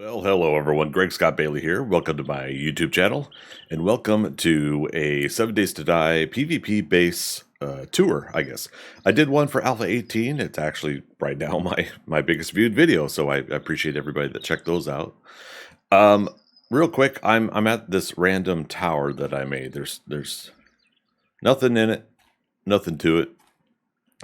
Well, hello everyone. Greg Scott Bailey here. Welcome to my YouTube channel, and welcome to a 7 Days to Die PvP base tour, I guess. I did one for Alpha 18. It's actually right now my biggest viewed video, so I appreciate everybody that checked those out. Real quick, I'm at this random tower that I made. There's nothing in it, nothing to it.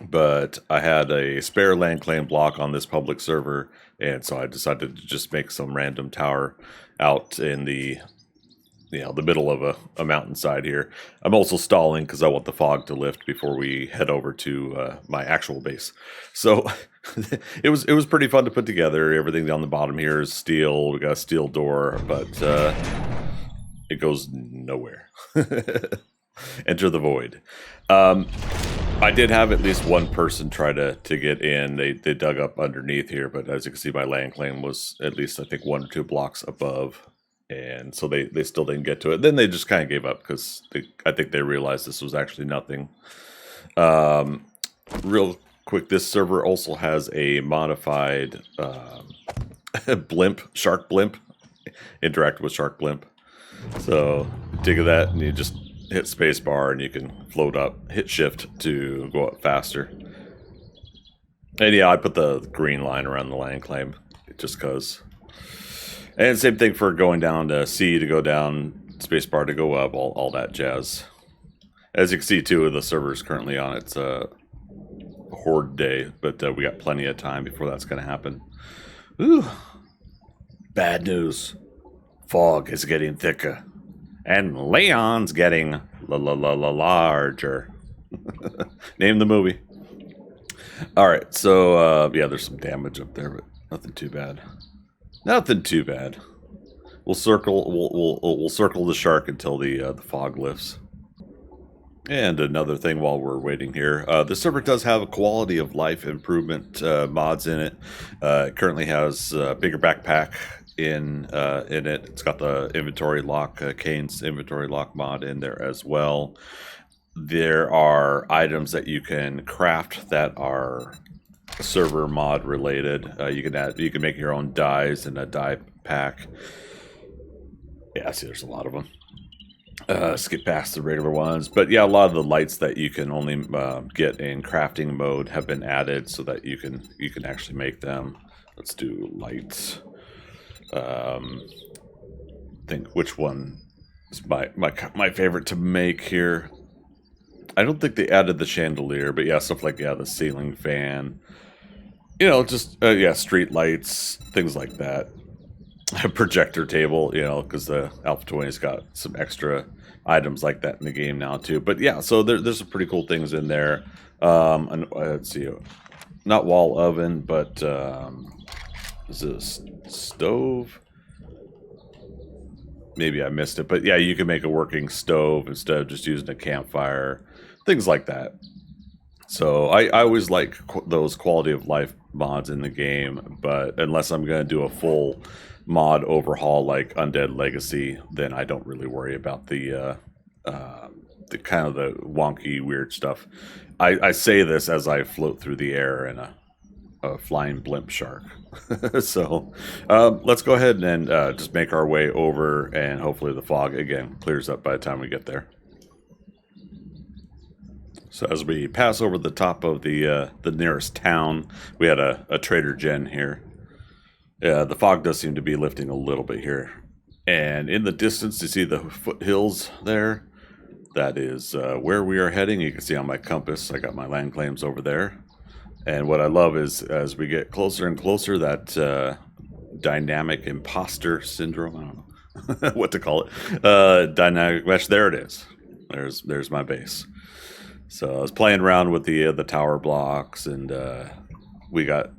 But I had a spare land claim block on this public server, and so I decided to just make some random tower out in the middle of a mountainside here. I'm also stalling because I want the fog to lift before we head over to my actual base. So it was pretty fun to put together. Everything down the bottom here is steel. We got a steel door, but it goes nowhere. Enter the void. I did have at least one person try to get in. They dug up underneath here, but as you can see, my land claim was at least, I think, 1 or 2 blocks above. And so they still didn't get to it. Then they just kind of gave up because I think they realized this was actually nothing. Real quick, this server also has a modified blimp, shark blimp. Interact with shark blimp. So dig of that, and you just hit spacebar and you can float up, hit shift to go up faster. And yeah, I put the green line around the land claim just because. And same thing for going down to C to go down, spacebar to go up, all that jazz. As you can see too, the server's currently on its Horde day, but we got plenty of time before that's going to happen. Ooh, bad news. Fog is getting thicker. And Leon's getting larger. Name the movie. All right, so yeah, there's some damage up there, but nothing too bad. Nothing too bad. We'll circle. We'll circle the shark until the fog lifts. And another thing while we're waiting here, the server does have a quality of life improvement mods in it. It currently has a bigger backpack in it. It's got the inventory lock, Kane's inventory lock mod in there as well. There are items that you can craft that are server mod related. You can make your own dyes in a dye pack. Yeah, see, there's a lot of them. Skip past the regular ones, but yeah, a lot of the lights that you can only get in crafting mode have been added so that you can actually make them. Let's do lights. Think which one is my favorite to make here. I don't think they added the chandelier, but yeah, stuff like the ceiling fan. Just yeah, street lights, things like that. A projector table, because the Alpha 20's got some extra items like that in the game now too. But yeah, so there's some pretty cool things in there. And, let's see, not wall oven, but is it a stove? Maybe I missed it, but yeah, you can make a working stove instead of just using a campfire, things like that. So I always like those quality of life mods in the game, but unless I'm going to do a full mod overhaul like Undead Legacy, then I don't really worry about the kind of the wonky weird stuff. I say this as I float through the air in a flying blimp shark. So let's go ahead and just make our way over, and hopefully the fog again clears up by the time we get there. So as we pass over the top of the nearest town, we had a Trader Jen here. Yeah, the fog does seem to be lifting a little bit here. And in the distance, you see the foothills there. That is where we are heading. You can see on my compass, I got my land claims over there. And what I love is as we get closer and closer, that dynamic imposter syndrome, I don't know what to call it, dynamic mesh, there it is. There's my base. So I was playing around with the tower blocks, and we got,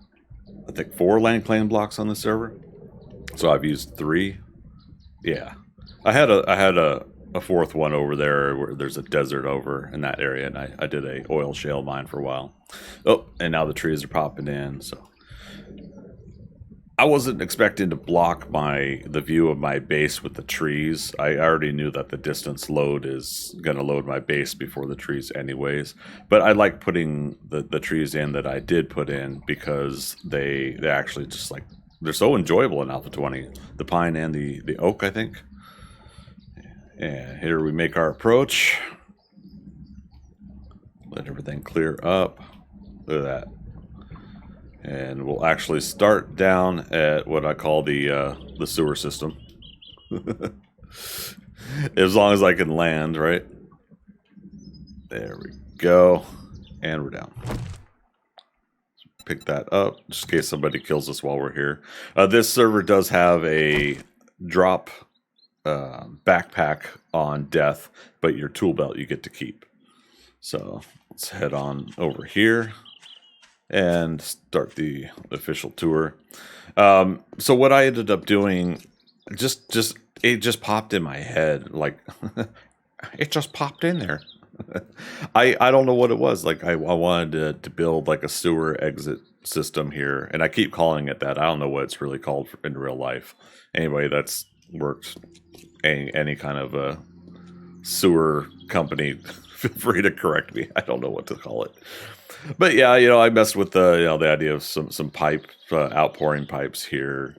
I think, 4 land claim blocks on the server. So I've used 3. Yeah, I had a 4th one over there where there's a desert over in that area, and I did a oil shale mine for a while. Oh, and now the trees are popping in. So I wasn't expecting to block the view of my base with the trees. I already knew that the distance load is going to load my base before the trees anyways. But I like putting the trees in that I did put in because they actually just like they're so enjoyable in Alpha 20. The pine and the oak, I think. And here we make our approach. Let everything clear up. Look at that. And we'll actually start down at what I call the sewer system. As long as I can land, right? There we go. And we're down. Pick that up, just in case somebody kills us while we're here. This server does have a drop backpack on death, but your tool belt you get to keep. So let's head on over here and start the official tour. So what I ended up doing, it just popped in my head, like it just popped in there. I don't know what it was. Like I wanted to build like a sewer exit system here, and I keep calling it that. I don't know what it's really called in real life. Anyway, that's worked. Any kind of a sewer company, feel free to correct me. I don't know what to call it. But yeah, I messed with the the idea of some pipe outpouring pipes here.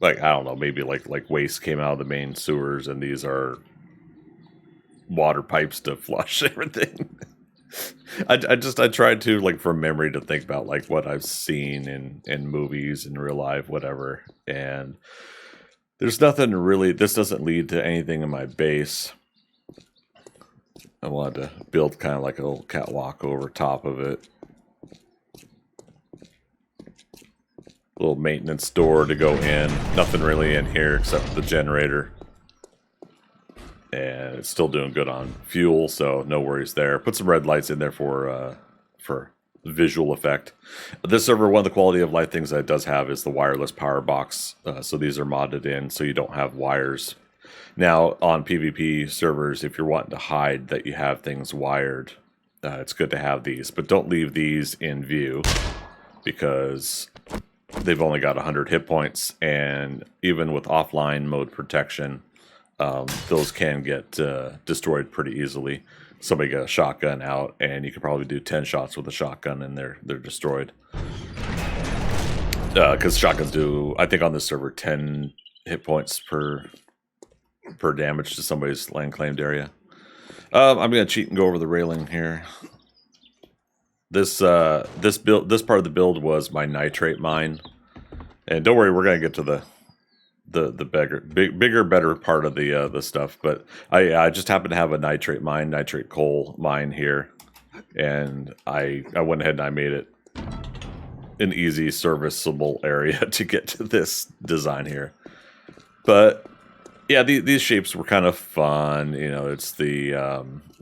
Like I don't know, maybe like waste came out of the main sewers, and these are water pipes to flush everything. I tried to, like, from memory, to think about like what I've seen in movies, in real life, whatever, and there's nothing really. This doesn't lead to anything in my base. I wanted to build kind of like a little catwalk over top of it. Little maintenance door to go in. Nothing really in here except the generator. And it's still doing good on fuel, so no worries there. Put some red lights in there for visual effect. This server, one of the quality of life things that it does have is the wireless power box. So these are modded in, so you don't have wires. Now, on PvP servers, if you're wanting to hide that you have things wired, it's good to have these. But don't leave these in view, because they've only got 100 hit points, and even with offline mode protection, those can get destroyed pretty easily. Somebody got a shotgun out, and you could probably do 10 shots with a shotgun, and they're destroyed. Because shotguns do, I think on this server, 10 hit points per damage to somebody's land claimed area. I'm gonna cheat and go over the railing here. This part of the build was my nitrate mine, and don't worry, we're gonna get to the bigger, better part of the stuff. But I just happen to have a nitrate coal mine here, and I went ahead and I made it an easy serviceable area to get to this design here. But yeah, these shapes were kind of fun. It's the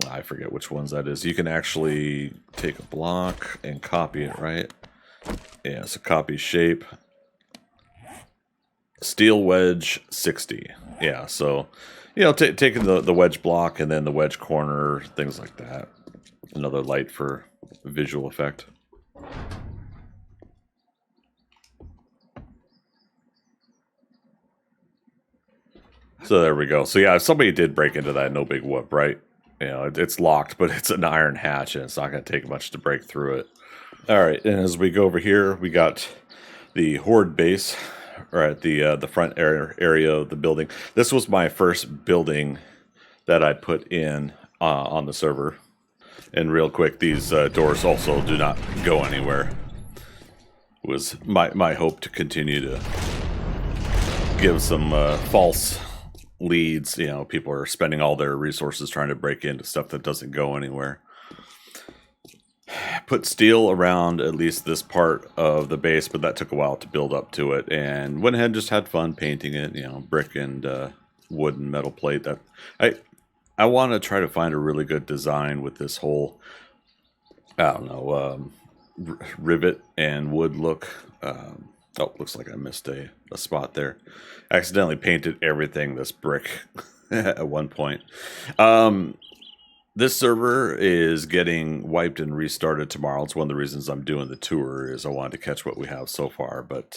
I forget which ones that is. You can actually take a block and copy it, right? Yeah, so copy shape. Steel wedge 60. Yeah, so taking the wedge block and then the wedge corner, things like that. Another light for visual effect. So there we go. So yeah, if somebody did break into that, no big whoop, right? It's locked, but it's an iron hatch, and it's not going to take much to break through it. All right, and as we go over here, we got the Horde base, or at the front area of the building. This was my first building that I put in on the server. And real quick, these doors also do not go anywhere. It was my hope to continue to give some false leads. People are spending all their resources trying to break into stuff that doesn't go anywhere. Put steel around at least this part of the base, but that took a while to build up to it, and went ahead and just had fun painting it. Brick and wood and metal plate. That I want to try to find a really good design with this whole, I don't know, rivet and wood look. Oh, looks like I missed a spot there. Accidentally painted everything this brick at one point. This server is getting wiped and restarted tomorrow. It's one of the reasons I'm doing the tour, is I wanted to catch what we have so far. But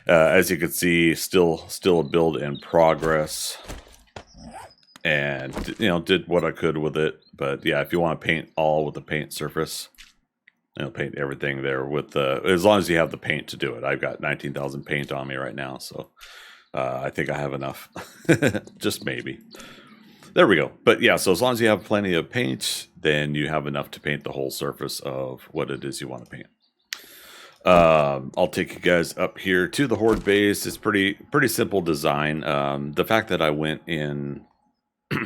as you can see, still a build in progress. And did what I could with it. But yeah, if you want to paint all with the paint surface, paint everything there with the, as long as you have the paint to do it. I've got 19,000 paint on me right now, so I think I have enough. Just maybe. There we go. But yeah, so as long as you have plenty of paint, then you have enough to paint the whole surface of what it is you want to paint. I'll take you guys up here to the Horde base. It's pretty simple design. The fact that I went in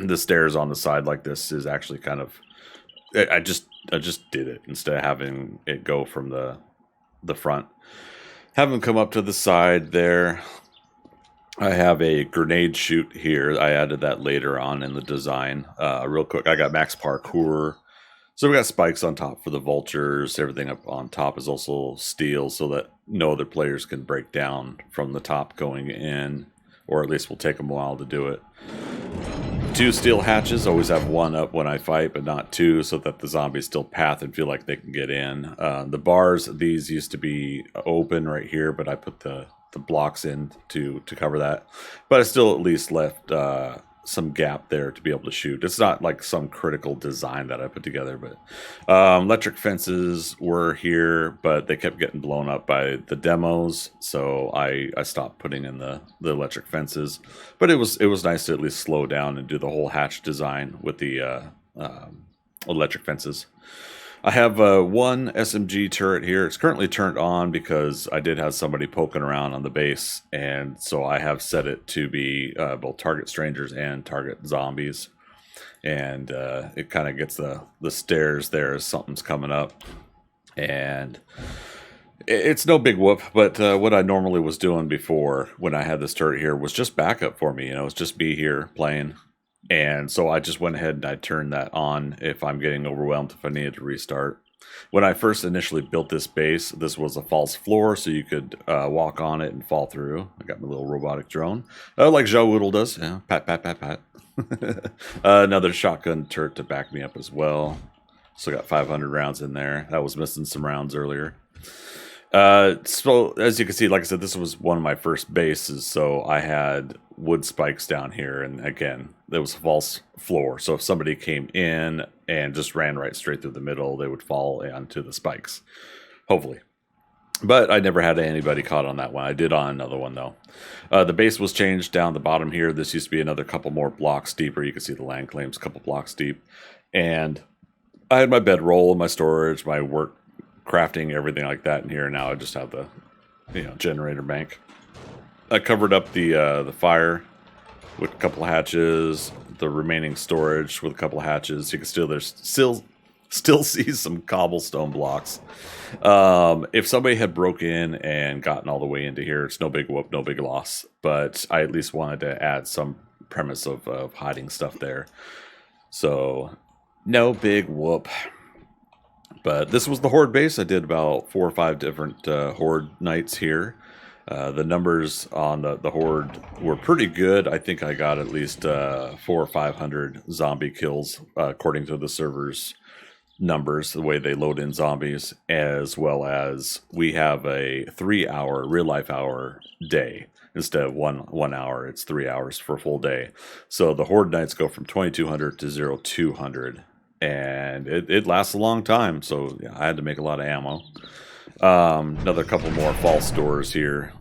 the stairs on the side like this is actually kind of, I just did it instead of having it go from the front. Have them come up to the side there. I have a grenade chute here. I added that later on in the design. Real quick, I got max parkour. So we got spikes on top for the vultures. Everything up on top is also steel so that no other players can break down from the top going in, or at least will take them a while to do it. 2 steel hatches. Always have 1 up when I fight, but not 2, so that the zombies still path and feel like they can get in. The bars, these used to be open right here, but I put the blocks in to cover that. But I still at least left some gap there to be able to shoot. It's not like some critical design that I put together, but electric fences were here, but they kept getting blown up by the demos, so I stopped putting in the electric fences. But it was nice to at least slow down and do the whole hatch design with the electric fences. I have 1 SMG turret here. It's currently turned on because I did have somebody poking around on the base, and so I have set it to be both target strangers and target zombies. And it kind of gets the stares there as something's coming up. And it's no big whoop, but what I normally was doing before when I had this turret here was just backup for me. It's just me here playing. And so I just went ahead and I turned that on if I'm getting overwhelmed, if I needed to restart. When I first initially built this base, this was a false floor, so you could walk on it and fall through. I got my little robotic drone, like Jawoodle does. Yeah, pat, pat, pat, pat. Another shotgun turret to back me up as well. So got 500 rounds in there. That was missing some rounds earlier. So as you can see, like I said, this was one of my first bases, so I had wood spikes down here, and again, there was a false floor, so if somebody came in and just ran right straight through the middle, they would fall onto the spikes, hopefully. But I never had anybody caught on that one. I did on another one, though. The base was changed down the bottom here. This used to be another couple more blocks deeper. You can see the land claims a couple blocks deep, and I had my bedroll, my storage, my work crafting, everything like that in here. Now I just have the generator bank. I covered up the fire with a couple of hatches, the remaining storage with a couple of hatches. You can still see some cobblestone blocks. If somebody had broke in and gotten all the way into here, it's no big whoop, no big loss, but I at least wanted to add some premise of hiding stuff there, so no big whoop. But this was the Horde base. I did about 4 or 5 different Horde nights here. The numbers on the Horde were pretty good. I think I got at least 400 or 500 zombie kills, according to the server's numbers, the way they load in zombies, as well as we have a 3-hour real-life hour day. Instead of one hour, it's 3 hours for a full day. So the Horde nights go from 2200 to 0200. And it lasts a long time, so yeah, I had to make a lot of ammo. Another couple more false doors here.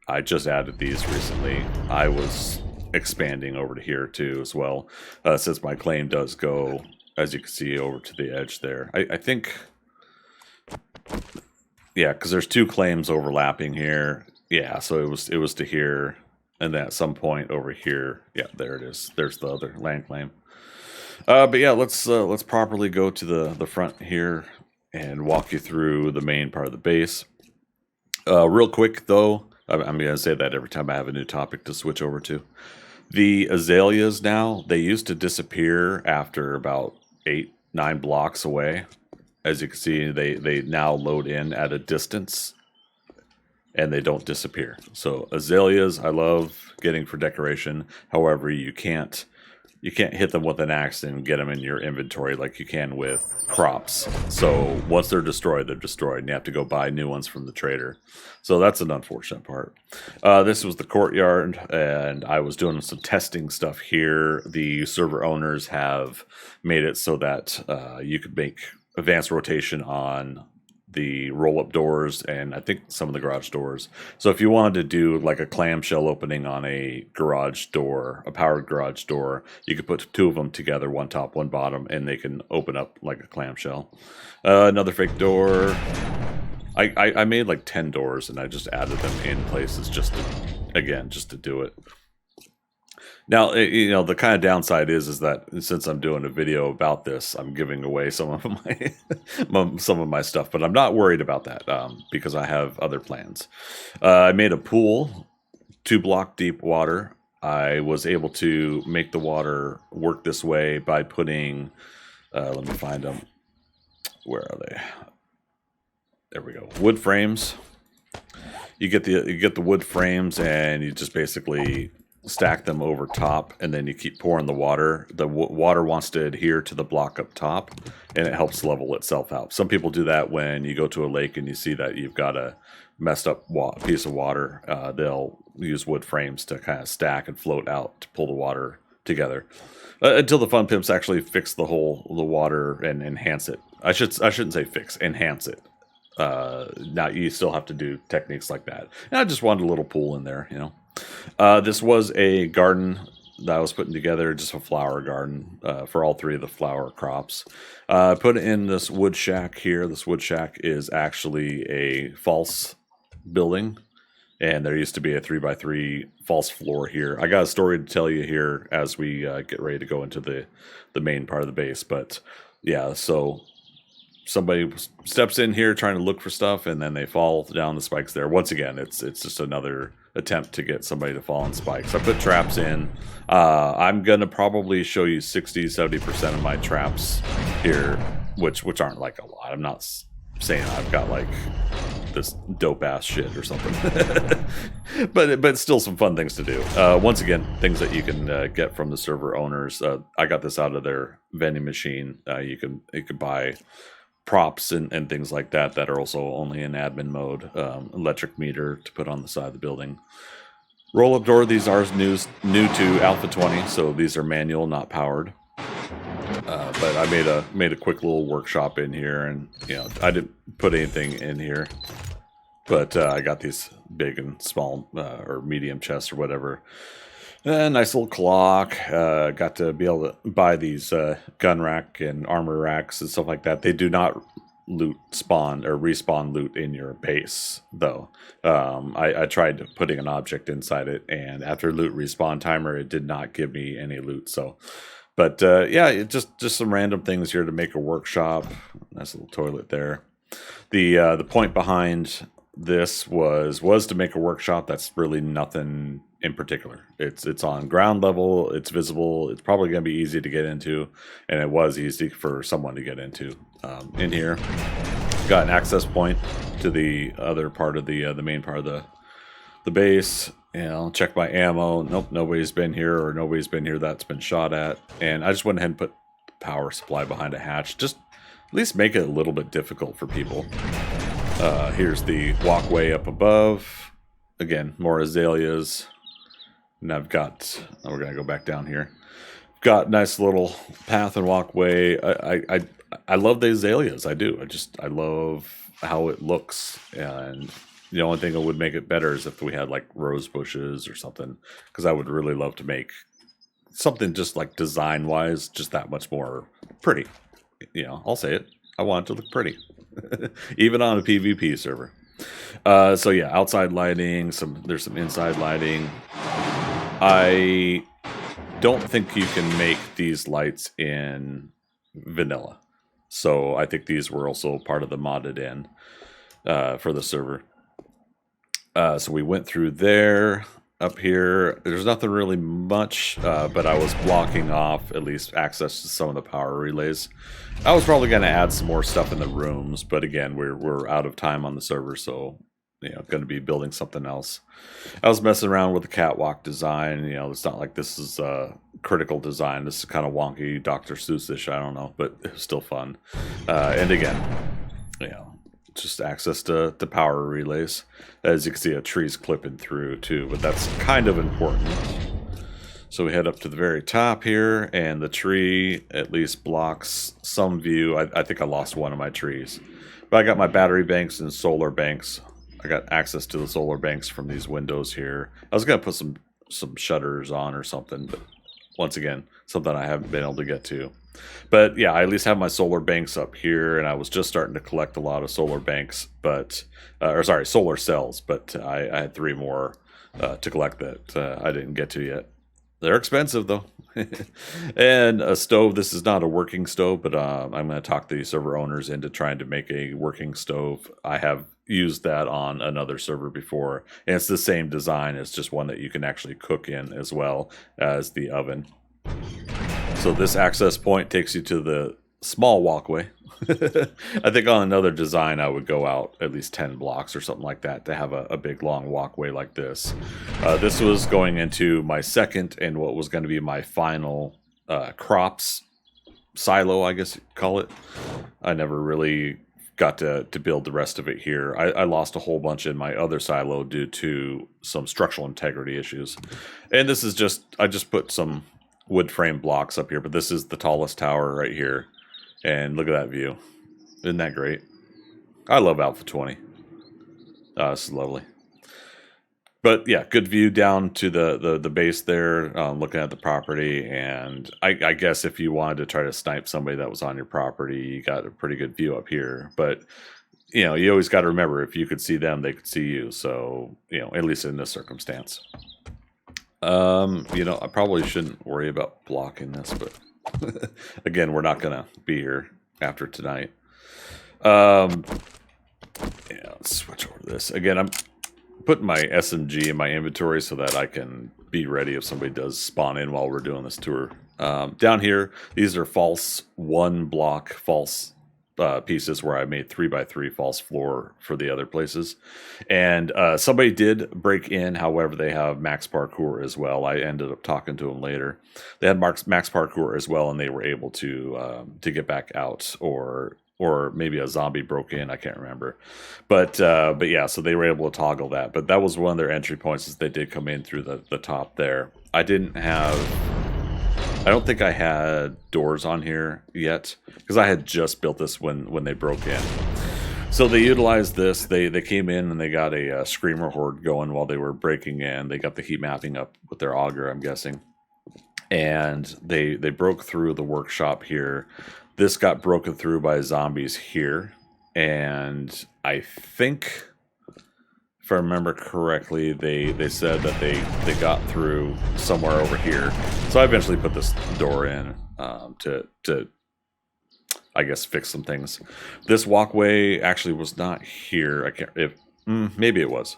I just added these recently. I was expanding over to here too as well, since my claim does go, as you can see, over to the edge there. I think, yeah, because there's 2 claims overlapping here. Yeah, so it was to here, and then at some point over here. Yeah, there it is. There's the other land claim. But yeah, let's properly go to the front here and walk you through the main part of the base. Real quick though, I'm going to say that every time I have a new topic to switch over to. The azaleas now, they used to disappear after about 8-9 blocks away. As you can see, they now load in at a distance, and they don't disappear. So azaleas, I love getting for decoration. However, you can't hit them with an axe and get them in your inventory like you can with crops. So once they're destroyed, and you have to go buy new ones from the trader. So that's an unfortunate part. This was the courtyard, and I was doing some testing stuff here. The server owners have made it so that you could make advanced rotation on the roll-up doors, and I think some of the garage doors. So if you wanted to do like a clamshell opening on a garage door, a powered garage door, you could put two of them together, one top, one bottom, and they can open up like a clamshell. Another fake door. I made like 10 doors, and I just added them in places just to do it. Now, you know, the kind of downside is that since I'm doing a video about this, I'm giving away some of my stuff, but I'm not worried about that because I have other plans. I made a pool, 2-block deep water. I was able to make the water work this way by putting, let me find them. Where are they? There we go. Wood frames. You get the wood frames, and you just basically stack them over top, and then you keep pouring the water. The water wants to adhere to the block up top, and it helps level itself out. Some people do that when you go to a lake and you see that you've got a messed up piece of water. They'll use wood frames to kind of stack and float out to pull the water together. Until the fun pimps actually fix the water and enhance it. I shouldn't say fix, enhance it. Now you still have to do techniques like that. And I just wanted a little pool in there, you know. This was a garden that I was putting together, just a flower garden for all 3 of the flower crops. Put in this wood shack here. This wood shack is actually a false building, and there used to be a 3x3 false floor here. I got a story to tell you here as we get ready to go into the main part of the base. But yeah, so somebody steps in here trying to look for stuff, and then they fall down the spikes there. Once again, it's just another attempt to get somebody to fall on spikes. I put traps in. I'm gonna probably show you 60-70% of my traps here, which aren't like a lot. I'm not saying I've got like this dope ass shit or something, but still some fun things to do. Once again, things that you can get from the server owners. I got this out of their vending machine. You can buy props and things like that are also only in admin mode. Electric meter to put on the side of the building. Roll up door. These are new to Alpha 20, so these are manual, not powered. But I made a quick little workshop in here, and you know, I didn't put anything in here, but I got these big and small or medium chests or whatever. Nice little clock. Got to be able to buy these gun rack and armor racks and stuff like that. They do not respawn loot in your base, though. I tried putting an object inside it, and after loot respawn timer, it did not give me any loot. So, but yeah, just some random things here to make a workshop. Nice little toilet there. The point behind this was to make a workshop. That's really nothing in particular. It's on ground level. It's visible. It's probably going to be easy to get into, and it was easy for someone to get into. In here, got an access point to the other part of the main part of the base. You know, check my ammo. Nope, nobody's been here, or nobody's been here that's been shot at. And I just went ahead and put power supply behind a hatch. Just at least make it a little bit difficult for people. Here's the walkway up above. Again, more azaleas. And I've got, we're going to go back down here. Got nice little path and walkway. I love the azaleas. I do. I love how it looks. And the only thing that would make it better is if we had like rose bushes or something, because I would really love to make something just like design wise, just that much more pretty. You know, I'll say it. I want it to look pretty, even on a PvP server. So yeah, outside lighting. There's some inside lighting. I don't think you can make these lights in vanilla, so I think these were also part of the modded in for the server. So we went through there. Up here, there's nothing really much, but I was blocking off at least access to some of the power relays. I was probably going to add some more stuff in the rooms, but again, we're out of time on the server, so you know, going to be building something else. I was messing around with the catwalk design. You know, it's not like this is critical design. This is kind of wonky, Dr. Seuss-ish, I don't know, but it was still fun. And again, you know, just access to power relays. As you can see, a tree's clipping through too, but that's kind of important. So we head up to the very top here, and the tree at least blocks some view. I think I lost one of my trees, But I got my battery banks and solar banks. I got access to the solar banks from these windows here. I was gonna put some shutters on or something, but once again, something I haven't been able to get to. But yeah, I at least have my solar banks up here, and I was just starting to collect a lot of solar banks, but or sorry, solar cells. But I had 3 more to collect that I didn't get to yet. They're expensive though. And a stove. This is not a working stove, but I'm going to talk the server owners into trying to make a working stove. I have used that on another server before, and it's the same design. It's just one that you can actually cook in as well as the oven. So this access point takes you to the small walkway. I think on another design I would go out at least 10 blocks or something like that to have a big long walkway like this. This was going into my second and what was going to be my final crops silo, I guess you'd call it. I never really got to build the rest of it here. I lost a whole bunch in my other silo due to some structural integrity issues. And this is just, I just put some wood frame blocks up here, but this is the tallest tower right here. And look at that view. Isn't that great? I love Alpha 20. This is lovely. But yeah, good view down to the base there, looking at the property. And I guess if you wanted to try to snipe somebody that was on your property, you got a pretty good view up here. But, you know, you always got to remember, if you could see them, they could see you. So, you know, at least in this circumstance. You know, I probably shouldn't worry about blocking this, but again, we're not gonna be here after tonight. Yeah, let's switch over to this. Again, I'm putting my SMG in my inventory so that I can be ready if somebody does spawn in while we're doing this tour. Down here, these are false 1 block false pieces where I made 3x3 false floor for the other places. And somebody did break in, however, they have max parkour as well. I ended up talking to them later. They had max parkour as well, and they were able to get back out, or maybe a zombie broke in, I can't remember. But yeah, so they were able to toggle that. But that was one of their entry points, is they did come in through the top there. I don't think I had doors on here yet, because I had just built this when they broke in. So they utilized this. They came in and they got a screamer horde going while they were breaking in. They got the heat mapping up with their auger, I'm guessing. And they broke through the workshop here. This got broken through by zombies here. And I think, if I remember correctly, they said that they got through somewhere over here. So I eventually put this door in to I guess fix some things. This walkway actually was not here. I can't, maybe it was,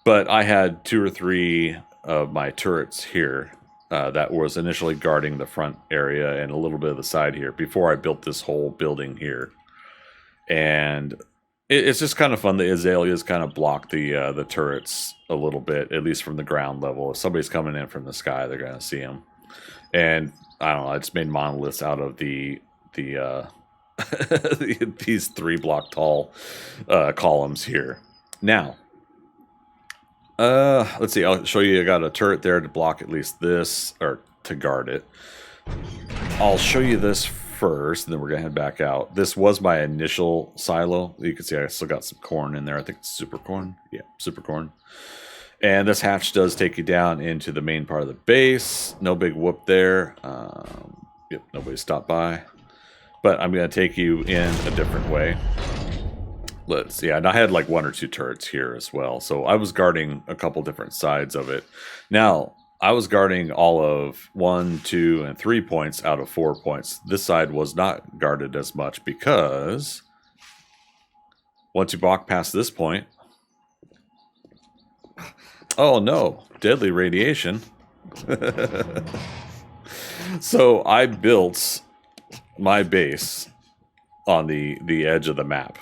but I had 2 or 3 of my turrets here that was initially guarding the front area and a little bit of the side here before I built this whole building here. And it's just kind of fun. The azaleas kind of block the turrets a little bit, at least from the ground level. If somebody's coming in from the sky, they're going to see them. And I don't know, I just made monoliths out of the these 3 block tall columns here. Now, let's see. I'll show you. I got a turret there to block at least this, or to guard it. I'll show you this first, and then we're gonna head back out. This was my initial silo. You can see I still got some corn in there. I think it's super corn. Yeah, super corn. And this hatch does take you down into the main part of the base. No big whoop there. Yep, nobody stopped by. But I'm going to take you in a different way. Let's see. And I had like 1 or 2 turrets here as well. So I was guarding a couple different sides of it. Now, I was guarding all of 1, 2, and 3 points out of 4 points. This side was not guarded as much because once you walk past this point, oh no, deadly radiation. So I built my base on the edge of the map,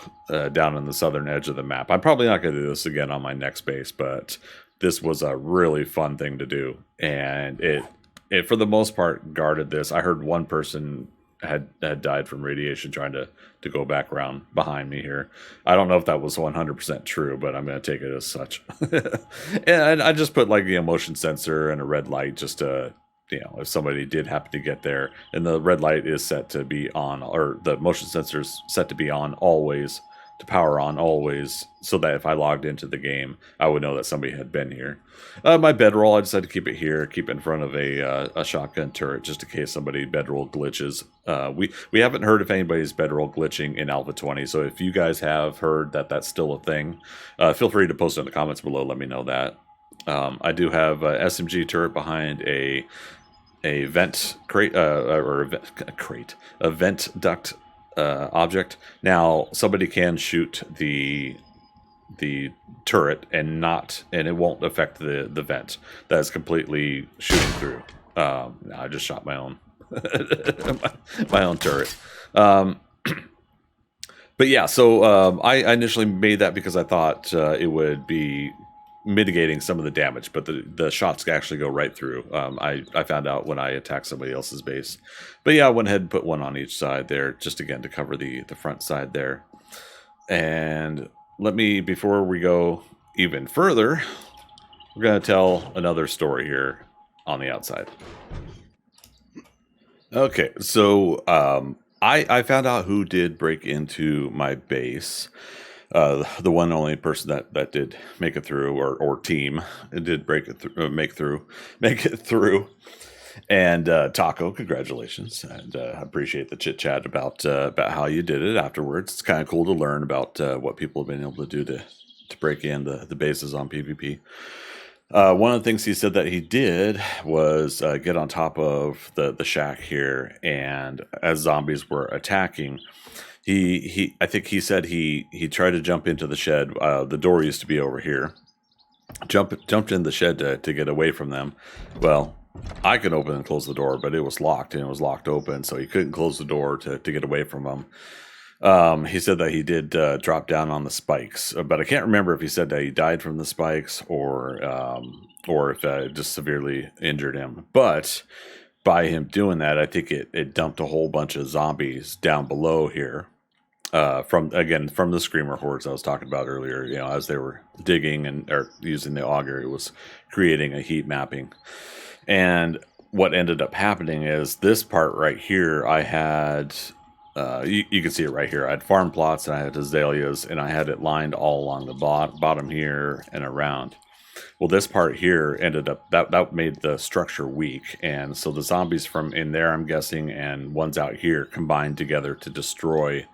down on the southern edge of the map. I'm probably not going to do this again on my next base, but this was a really fun thing to do. And it for the most part guarded this. I heard one person had died from radiation trying to go back around behind me here. I don't know if that was 100% true, but I'm going to take it as such. And I just put like the motion sensor and a red light just to, you know, if somebody did happen to get there. And the red light is set to be on, or the motion sensor is set to be on always power on always, so that if I logged into the game, I would know that somebody had been here. My bedroll, I decided to keep it here, keep it in front of a shotgun turret, just in case somebody bedroll glitches. We haven't heard if anybody's bedroll glitching in Alpha 20, so if you guys have heard that that's still a thing, feel free to post it in the comments below. Let me know that. I do have a SMG turret behind a vent crate or a vent duct object. Now somebody can shoot the turret and it won't affect the vent. That is completely shooting through. I just shot my own my own turret. But yeah, so I initially made that because I thought it would be mitigating some of the damage, but the shots actually go right through. I found out when I attacked somebody else's base. But yeah, I went ahead and put one on each side there, just again to cover the front side there. And let me, before we go even further, we're going to tell another story here on the outside. Okay, so I found out who did break into my base. The one only person that did make it through, or team, it did make it through. And Taco, congratulations, and appreciate the chit chat about how you did it afterwards. It's kind of cool to learn about what people have been able to do to break in the bases on PvP. One of the things he said that he did was get on top of the shack here, and as zombies were attacking, I think he said he tried to jump into the shed. The door used to be over here. Jumped in the shed to get away from them. Well, I could open and close the door, but it was locked, and it was locked open, so he couldn't close the door to get away from them. He said that he did drop down on the spikes, but I can't remember if he said that he died from the spikes or if it just severely injured him. But by him doing that, I think it dumped a whole bunch of zombies down below here. From the screamer hordes I was talking about earlier, as they were digging or using the auger, it was creating a heat mapping. And what ended up happening is this part right here, I had, you can see it right here. I had farm plots and I had azaleas, and I had it lined all along the bottom here and around. Well, this part here ended up, that made the structure weak. And so the zombies from in there, I'm guessing, and ones out here combined together to destroy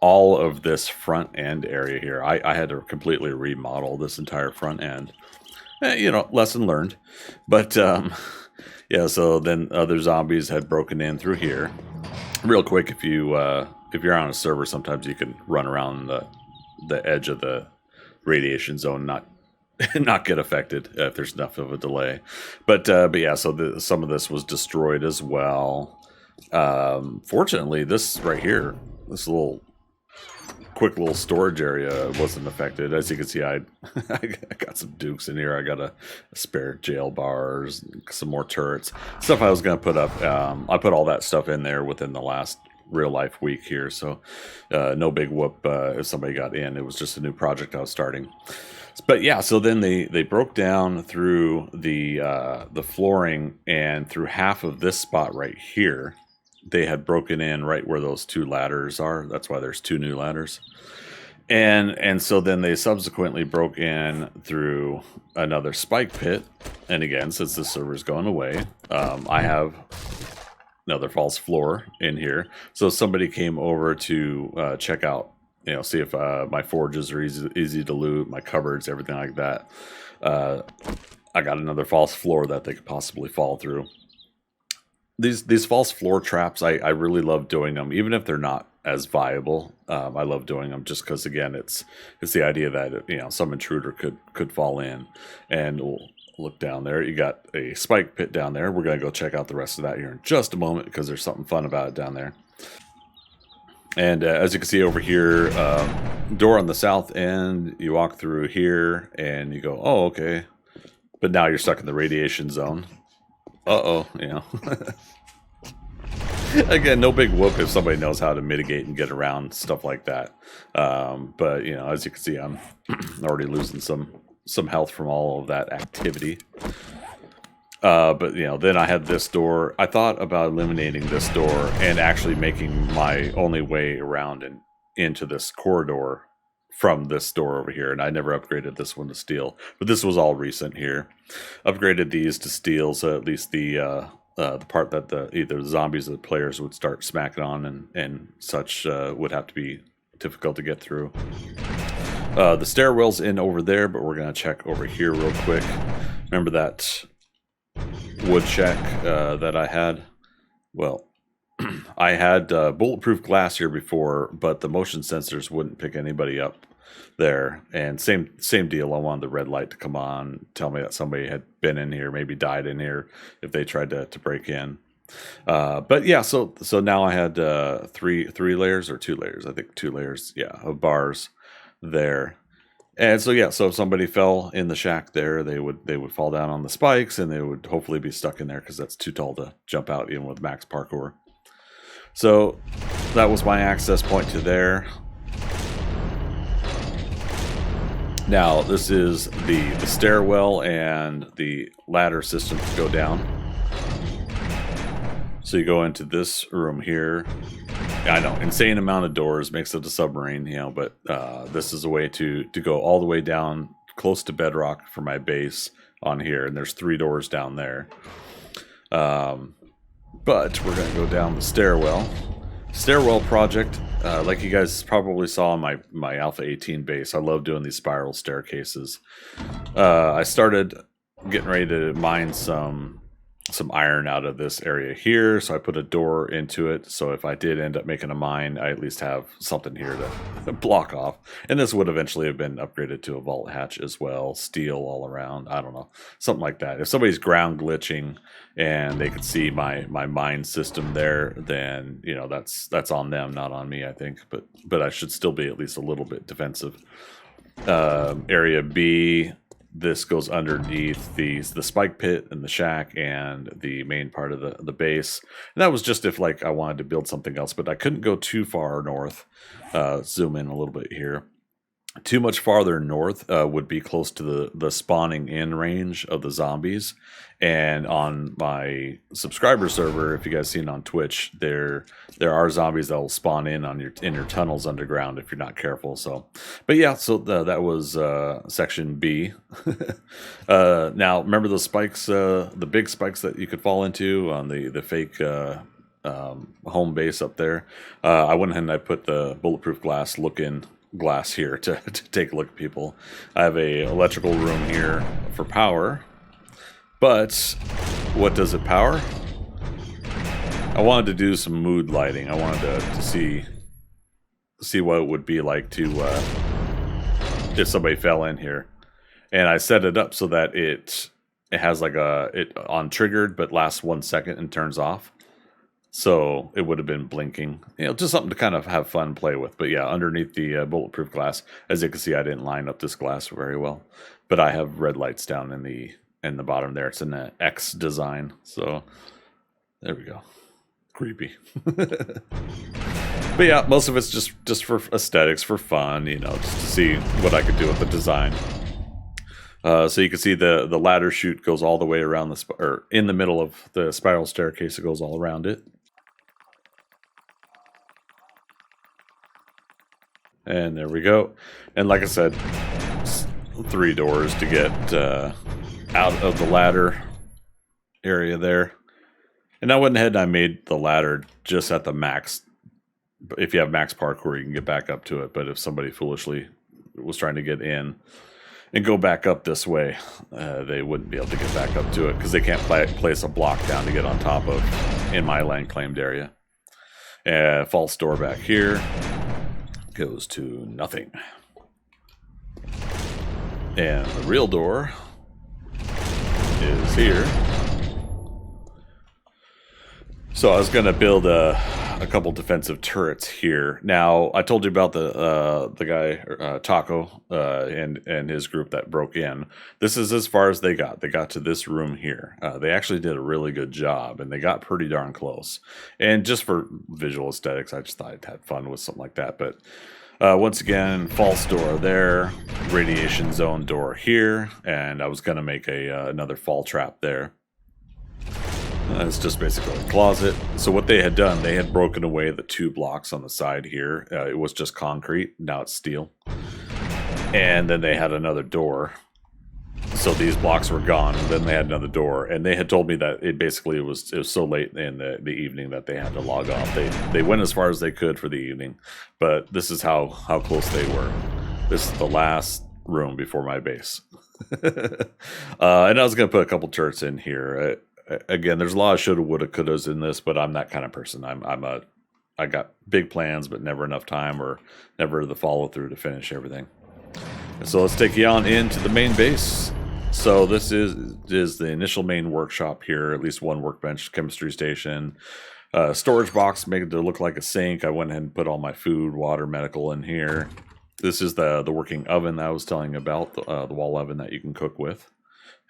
all of this front end area here. I had to completely remodel this entire front end. Lesson learned. But yeah, so then other zombies had broken in through here. Real quick, if you're on a server, sometimes you can run around the edge of the radiation zone, not get affected if there's enough of a delay. But yeah, so some of this was destroyed as well. Fortunately, this right here, this quick little storage area wasn't affected. As you can see, I got some dukes in here. I got a spare jail bars, some more turrets, stuff I was going to put up. I put all that stuff in there within the last real life week here, so no big whoop if somebody got in. It was just a new project I was starting. But yeah, so then they broke down through the flooring and through half of this spot right here. They had broken in right where those two ladders are. That's why there's two new ladders. And so then they subsequently broke in through another spike pit. And again, since the server's going away, I have another false floor in here. So somebody came over to check out, see if my forges are easy to loot, my cupboards, everything like that. I got another false floor that they could possibly fall through. These false floor traps, I really love doing them, even if they're not as viable. I love doing them just because, again, it's the idea that some intruder could fall in. And we'll look down there. You got a spike pit down there. We're gonna go check out the rest of that here in just a moment because there's something fun about it down there. And as you can see over here, door on the south end. You walk through here and you go, oh, okay. But now you're stuck in the radiation zone. Again, no big whoop if somebody knows how to mitigate and get around stuff like that. But as you can see, I'm already losing some health from all of that activity. But then I had this door. I thought about eliminating this door and actually making my only way around and into this corridor from this door over here, and I never upgraded this one to steel, but this was all recent here. Upgraded these to steel, so at least the part that either the zombies or the players would start smacking on and such would have to be difficult to get through. The stairwell's in over there, but we're going to check over here real quick. Remember that wood check that I had? Well, I had bulletproof glass here before, but the motion sensors wouldn't pick anybody up there. And same deal. I wanted the red light to come on, tell me that somebody had been in here, maybe died in here if they tried to break in. But yeah, so now I had three layers or 2 layers. I think 2 layers, yeah, of bars there. And so yeah, so if somebody fell in the shack there, they would fall down on the spikes, and they would hopefully be stuck in there because that's too tall to jump out even with max parkour. So that was my access point to there. Now this is the stairwell and the ladder system to go down. So you go into this room here. I know, insane amount of doors, makes it a submarine, you know, but this is a way to go all the way down close to bedrock for my base on here, and there's 3 doors down there. But we're going to go down the stairwell. Stairwell project, like you guys probably saw in my Alpha 18 base, I love doing these spiral staircases. I started getting ready to mine some iron out of this area here, so I put a door into it, so if I did end up making a mine, I at least have something here to block off. And this would eventually have been upgraded to a vault hatch as well, steel all around, I don't know, something like that. If somebody's ground glitching and they could see my mine system there, then you know that's on them, not on me, I think, but I should still be at least a little bit defensive. Area B, this goes underneath the spike pit and the shack and the main part of the base. And that was just if like I wanted to build something else, but I couldn't go too far north. Zoom in a little bit here. Too much farther north would be close to the spawning in range of the zombies. And on my subscriber server, if you guys seen on Twitch, there are zombies that will spawn in on your tunnels underground if you're not careful. So, but yeah, so that was section B. Now remember those spikes, the big spikes that you could fall into on the fake home base up there. I went ahead and I put the bulletproof glass here to take a look at people. I have a electrical room here for power, but what does it power? I wanted to do some mood lighting. I wanted to see what it would be like to if somebody fell in here, and I set it up so that it has like it on triggered but lasts 1 second and turns off. So it would have been blinking, you know, just something to kind of have fun, play with. But yeah, underneath the bulletproof glass, as you can see, I didn't line up this glass very well, but I have red lights down in the bottom there. It's in the X design, so there we go. Creepy. But yeah, most of it's just for aesthetics, for fun, you know, just to see what I could do with the design. So you can see the ladder chute goes all the way around or in the middle of the spiral staircase. It goes all around it. And there we go. And like I said, 3 doors to get out of the ladder area there. And I went ahead and I made the ladder just at the max. If you have max parkour, you can get back up to it. But if somebody foolishly was trying to get in and go back up this way, they wouldn't be able to get back up to it because they can't place a block down to get on top of in my land claimed area. False door back here goes to nothing. And the real door is here. So I was going to build a couple defensive turrets here. Now, I told you about the guy, Taco, and his group that broke in. This is as far as they got. They got to this room here. They actually did a really good job, and they got pretty darn close. And just for visual aesthetics, I just thought I'd had fun with something like that. But once again, false door there, radiation zone door here, and I was going to make another fall trap there. It's just basically a closet. So what they had done, they had broken away the 2 blocks on the side here. It was just concrete. Now it's steel. and then they had another door. So these blocks were gone, and then they had another door, and they had told me that it was so late in the evening that they had to log off. They went as far as they could for the evening, but this is how close they were. This is the last room before my base. And I was going to put a couple turrets in here. Again, there's a lot of shoulda, woulda, couldas in this, but I'm that kind of person. I got big plans, but never enough time or never the follow through to finish everything. So let's take you on into the main base. So this is the initial main workshop here, at least one workbench, chemistry station, storage box, make it to look like a sink. I went ahead and put all my food, water, medical in here. This is the working oven that I was telling you about, the wall oven that you can cook with.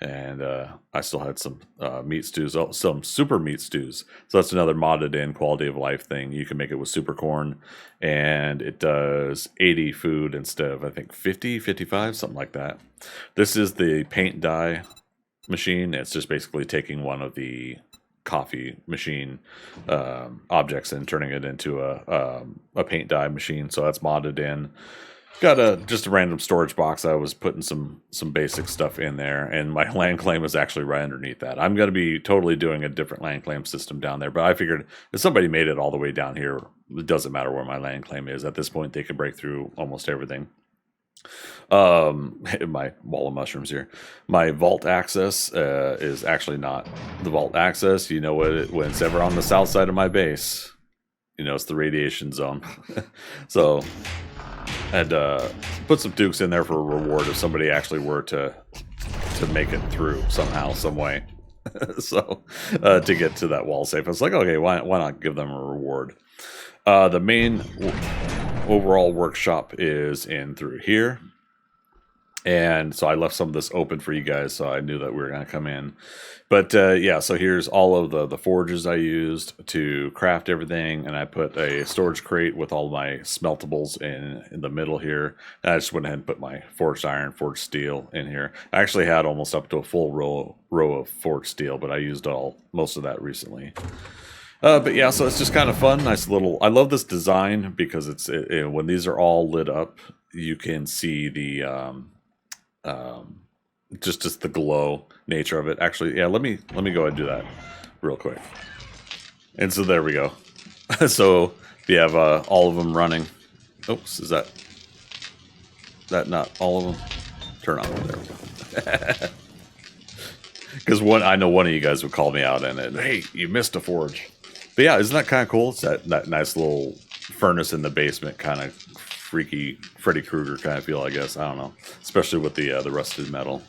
And I still had some meat stews, some super meat stews. So that's another modded in quality of life thing. You can make it with super corn, and it does 80 food instead of, I think, 50, 55, something like that. This is the paint dye machine. It's just basically taking one of the coffee machine objects and turning it into a paint dye machine. So that's modded in. Got just a random storage box. I was putting some basic stuff in there, and my land claim is actually right underneath that. I'm going to be totally doing a different land claim system down there, but I figured if somebody made it all the way down here, it doesn't matter where my land claim is. At this point, they can break through almost everything. My wall of mushrooms here. My vault access is actually not the vault access. You know what? When it's ever on the south side of my base, you know it's the radiation zone. So I had put some dukes in there for a reward if somebody actually were to make it through somehow, some way. So to get to that wall safe, I was like, okay, why not give them a reward? The main overall workshop is in through here. And so I left some of this open for you guys, so I knew that we were going to come in. But yeah, so here's all of the forges I used to craft everything, and I put a storage crate with all my smeltables in the middle here. And I just went ahead and put my forged iron, forged steel in here. I actually had almost up to a full row of forged steel, but I used most of that recently. But yeah, so it's just kind of fun, nice little. I love this design because when these are all lit up, you can see the just the glow nature of it. Actually, yeah, let me go ahead and do that real quick. And so there we go. So we have all of them running. Oops, is that not all of them? Turn on. There we go. Because I know one of you guys would call me out and hey, you missed a forge. But yeah, isn't that kind of cool? It's that nice little furnace in the basement, kind of freaky Freddy Krueger kind of feel, I guess. I don't know, especially with the rusted metal.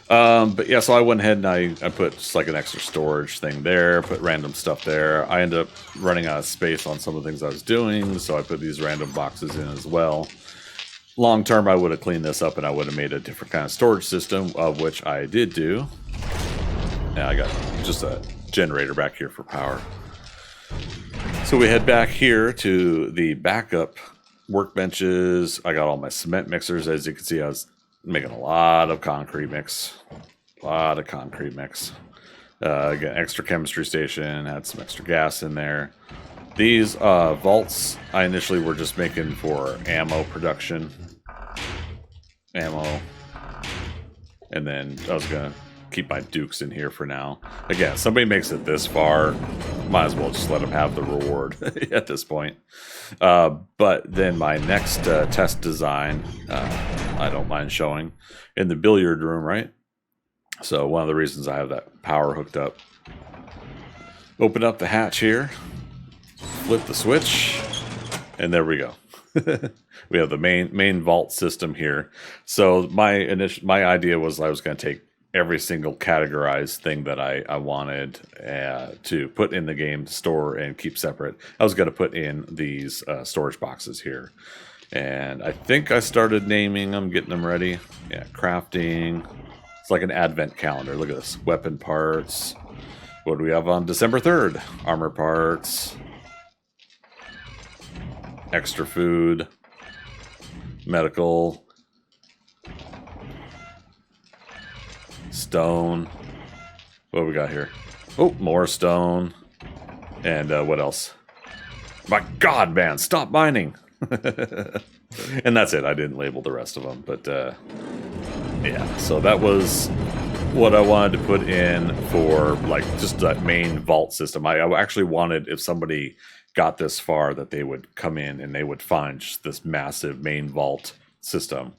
But yeah, so I went ahead and I put just like an extra storage thing there, put random stuff there. I ended up running out of space on some of the things I was doing, so I put these random boxes in as well. Long term, I would have cleaned this up and I would have made a different kind of storage system, of which I did do. And I got just a generator back here for power. So we head back here to the backup workbenches. I got all my cement mixers. As you can see, I was making a lot of concrete mix. Again, extra chemistry station, had some extra gas in there. These vaults I initially were just making for ammo production. And then I was going to keep my dukes in here for now. Again, somebody makes it this far, might as well just let them have the reward at this point. But then my next test design, I don't mind showing in the billiard room, right? So one of the reasons I have that power hooked up. Open up the hatch here, flip the switch, and there we go. We have the main vault system here. So my idea was I was going to take every single categorized thing that I wanted to put in the game, store and keep separate. I was going to put in these storage boxes here. And I think I started naming them, getting them ready. Yeah, crafting. It's like an advent calendar. Look at this. Weapon parts. What do we have on December 3rd? Armor parts. Extra food. Medical. Stone. What do we got here? Oh, more stone. And what else? My God, man, stop mining. And that's it. I didn't label the rest of them, but yeah. So that was what I wanted to put in for like just that main vault system. I actually wanted, if somebody got this far, that they would come in and they would find just this massive main vault system.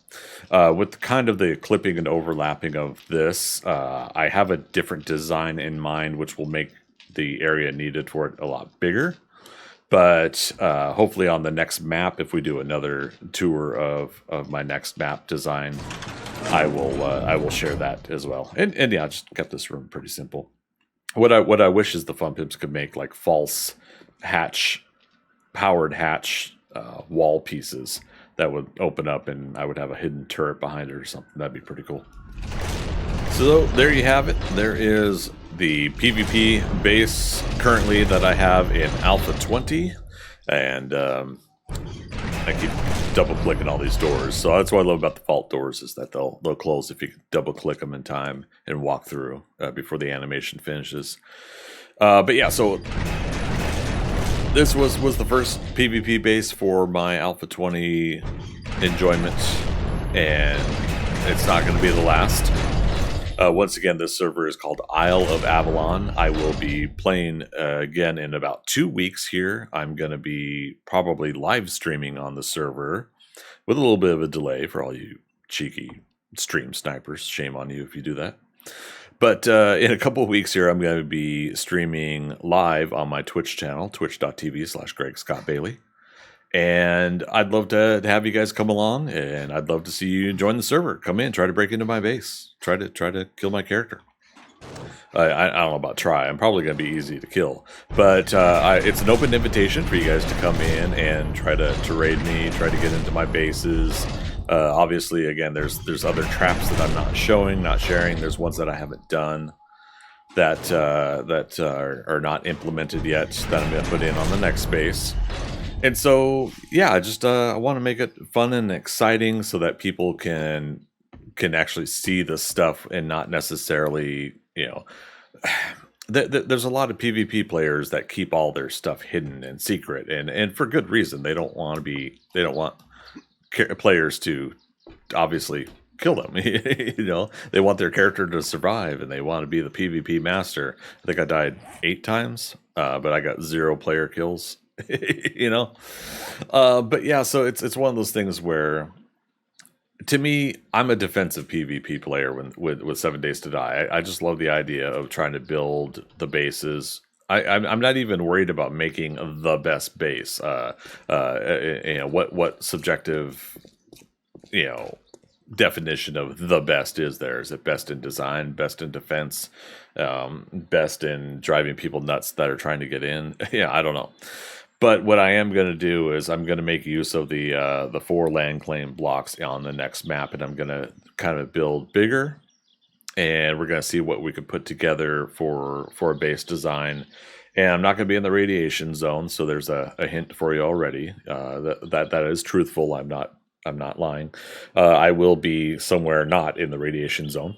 With kind of the clipping and overlapping of this, I have a different design in mind, which will make the area needed for it a lot bigger. But hopefully on the next map, if we do another tour of my next map design, I will share that as well. And yeah, I just kept this room pretty simple. What I wish is the Fun Pimps could make like false powered hatch wall pieces that would open up, and I would have a hidden turret behind it or something. That'd be pretty cool. So there you have it. There is the PvP base currently that I have in Alpha 20, and I keep double clicking all these doors. So that's what I love about the vault doors, is that they'll close if you double click them in time and walk through before the animation finishes. But yeah, so this was the first PvP base for my Alpha 20 enjoyment, and it's not going to be the last. Once again, this server is called Isle of Avalon. I will be playing again in about 2 weeks here. I'm going to be probably live streaming on the server with a little bit of a delay for all you cheeky stream snipers. Shame on you if you do that. But in a couple of weeks here, I'm going to be streaming live on my Twitch channel, twitch.tv/GregScottBailey. And I'd love to have you guys come along, and I'd love to see you join the server. Come in, try to break into my base, try to kill my character. I don't know about try. I'm probably going to be easy to kill, but it's an open invitation for you guys to come in and try to raid me, try to get into my bases. Obviously, again, there's other traps that I'm not showing, not sharing. There's ones that I haven't done that are not implemented yet that I'm going to put in on the next base. And so, yeah, I want to make it fun and exciting so that people can actually see the stuff and not necessarily, there's a lot of PvP players that keep all their stuff hidden and secret, and for good reason. They don't want players to obviously kill them. They want their character to survive, and they want to be the PvP master. I think I died 8 times, but I got 0 player kills. But yeah, so it's one of those things where, to me, I'm a defensive PvP player with 7 Days to Die. I just love the idea of trying to build the bases. I'm not even worried about making the best base. What subjective definition of the best is there? Is it best in design, best in defense, best in driving people nuts that are trying to get in? I don't know. But what I am going to do is I'm going to make use of the 4 land claim blocks on the next map, and I'm going to kind of build bigger, and we're going to see what we can put together for a base design. And I'm not going to be in the radiation zone, so there's a hint for you already. That is truthful. I'm not lying. I will be somewhere not in the radiation zone.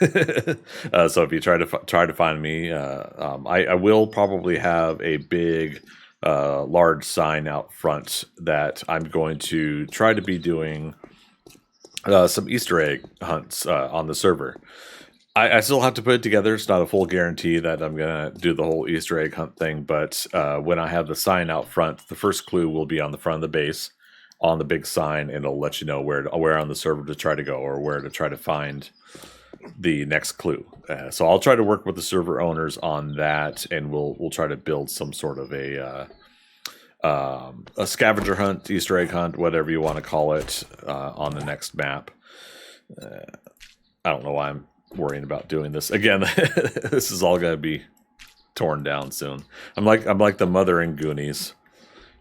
So if you try to find me, I will probably have a big large sign out front that I'm going to try to be doing some Easter egg hunts on the server. I still have to put it together. It's not a full guarantee that I'm going to do the whole Easter egg hunt thing, but when I have the sign out front, the first clue will be on the front of the base on the big sign, and it'll let you know where on the server to try to go, or where to try to find the next clue. So I'll try to work with the server owners on that, and we'll try to build some sort of a scavenger hunt, Easter egg hunt, whatever you want to call it, on the next map. I don't know why I'm worrying about doing this again. This is all going to be torn down soon. I'm like the mother in Goonies.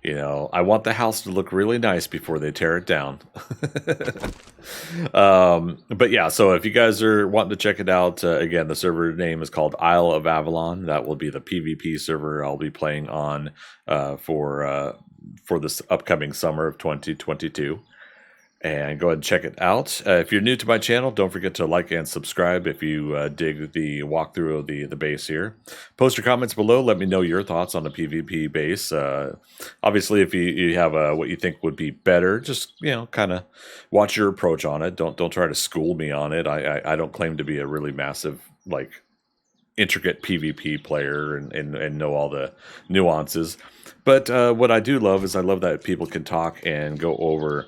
I want the house to look really nice before they tear it down. But yeah, so if you guys are wanting to check it out, again, the server name is called Isle of Avalon. That will be the PvP server I'll be playing on for this upcoming summer of 2022. and go ahead and check it out. If you're new to my channel, don't forget to like and subscribe if you dig the walkthrough of the base here. Post your comments below. Let me know your thoughts on the PvP base. Obviously, if you have what you think would be better, just kind of watch your approach on it. Don't try to school me on it. I don't claim to be a really massive intricate PvP player and know all the nuances. But what I do love is I love that people can talk and go over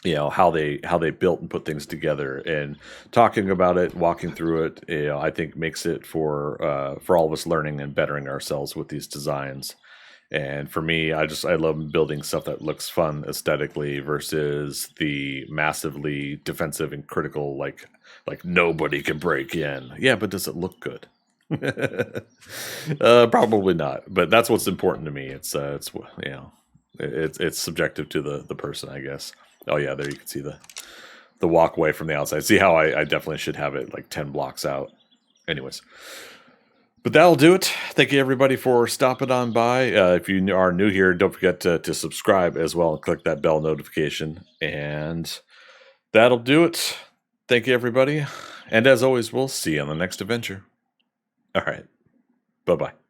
how they built and put things together, and talking about it, walking through it, I think makes it for all of us learning and bettering ourselves with these designs. And for me, I love building stuff that looks fun aesthetically versus the massively defensive and critical, like nobody can break in. Yeah, but does it look good? Probably not, but that's what's important to me. It's subjective to the person, I guess. Oh yeah, there you can see the walkway from the outside. See how I definitely should have it like 10 blocks out. Anyways, but that'll do it. Thank you everybody for stopping on by. If you are new here, don't forget to subscribe as well and click that bell notification. And that'll do it. Thank you everybody. And as always, we'll see you on the next adventure. All right. Bye-bye.